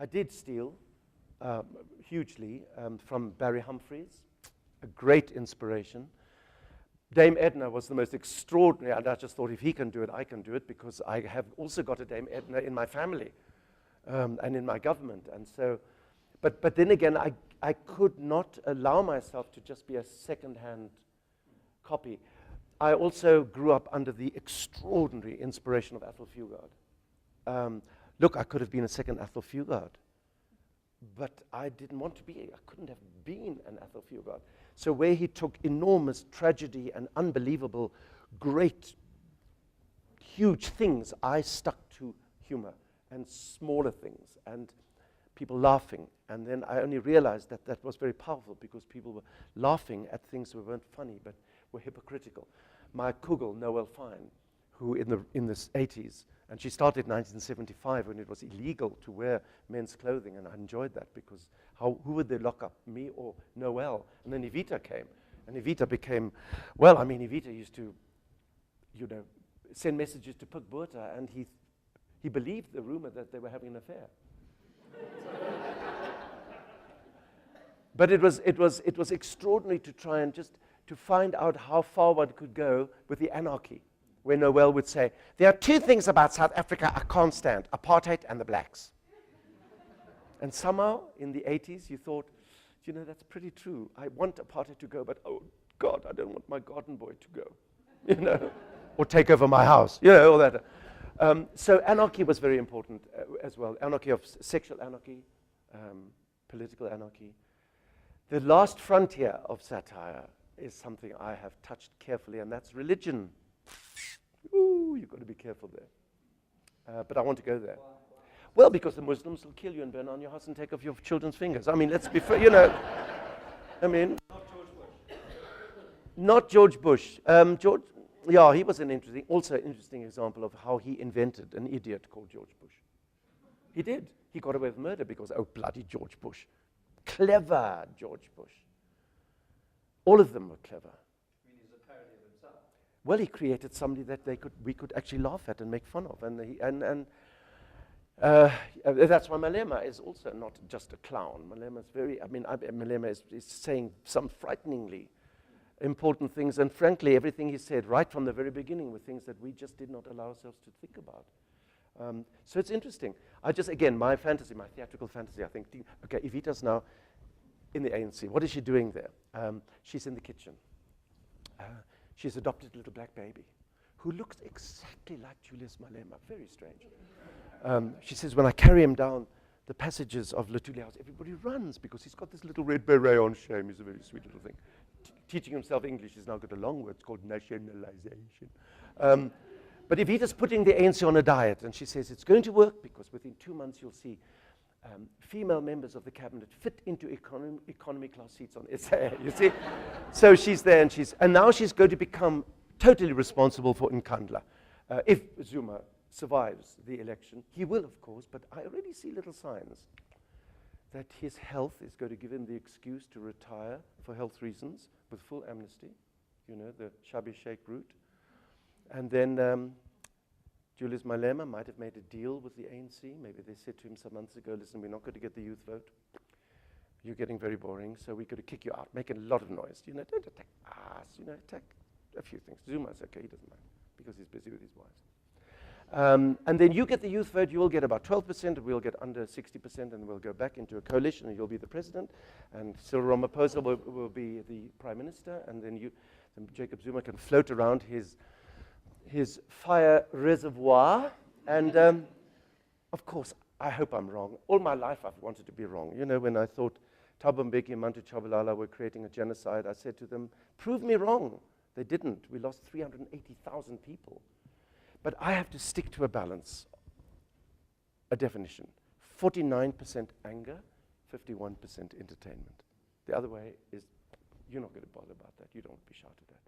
I did steal hugely from Barry Humphries, a great inspiration. Dame Edna was the most extraordinary, and I just thought if he can do it, I can do it, because I have also got a Dame Edna in my family and in my government. And so, but then again, I could not allow myself to just be a second-hand copy. I also grew up under the extraordinary inspiration of Athol Fugard. Look, I could have been a second Athol Fugard, but I didn't want to be. I couldn't have been an Athol Fugard. So where he took enormous tragedy and unbelievable, great, huge things, I stuck to humor and smaller things and people laughing. And then I only realized that that was very powerful, because people were laughing at things that weren't funny but were hypocritical. My Kugel, Noel Fine, who in the 80s, and she started in 1975 when it was illegal to wear men's clothing, and I enjoyed that, because who would they lock up, me or Noel? And then Evita came, and Evita became, well, I mean, Evita used to, you know, send messages to Puk Botha, and he believed the rumor that they were having an affair. But it was extraordinary to try and just to find out how far one could go with the anarchy, where Noel would say, there are two things about South Africa I can't stand, apartheid and the blacks. And somehow, in the 80s, you thought, you know, that's pretty true. I want apartheid to go, but oh, God, I don't want my garden boy to go, you know, or take over my house, you know, all that. So anarchy was very important as well. Anarchy of sexual anarchy, political anarchy. The last frontier of satire is something I have touched carefully, and that's religion. Ooh, you've got to be careful there. But I want to go there. Well, because the Muslims will kill you and burn down your house and take off your children's fingers. I mean, let's be fair, you know. I mean, not George Bush. George, yeah, he was also an interesting example of how he invented an idiot called George Bush. He did. He got away with murder because, oh, bloody George Bush. Clever George Bush. All of them were clever. I mean, he's a parody of himself. Well, he created somebody that we could actually laugh at and make fun of, and that's why Malema is also not just a clown. Malema is Malema is saying some frighteningly important things, and frankly, everything he said right from the very beginning were things that we just did not allow ourselves to think about. So it's interesting. Again, my fantasy, my theatrical fantasy, I think, okay, Evita's now in the ANC. What is she doing there? She's in the kitchen. She's adopted a little black baby who looks exactly like Julius Malema. Very strange. She says, when I carry him down the passages of Lutuli House, everybody runs because he's got this little red beret on. Shame, he's a very sweet little thing. Teaching himself English, he's now got a long word. It's called nationalization. But Evita's putting the ANC on a diet, and she says it's going to work because within 2 months you'll see female members of the cabinet fit into economy class seats on SA. You see? So she's there, and now she's going to become totally responsible for Nkandla. If Zuma survives the election, he will, of course, but I already see little signs that his health is going to give him the excuse to retire for health reasons with full amnesty, you know, the Shabby Sheikh route. And then Julius Malema might have made a deal with the ANC. Maybe they said to him some months ago, listen, we're not going to get the youth vote. You're getting very boring, so we're going to kick you out, make a lot of noise. You know, don't attack us, you know, attack a few things. Zuma's okay, he doesn't mind, because he's busy with his wives. And then you get the youth vote, you will get about 12%, and we'll get under 60%, and we'll go back into a coalition, and you'll be the president, and Cyril Ramaphosa will be the prime minister, and then Jacob Zuma can float around his fire reservoir, and of course, I hope I'm wrong. All my life I've wanted to be wrong. You know, when I thought Thabo Mbeki and Mantu Chabalala were creating a genocide, I said to them, prove me wrong. They didn't. We lost 380,000 people. But I have to stick to a balance, a definition. 49% anger, 51% entertainment. The other way is, you're not going to bother about that. You don't want to be shouted at.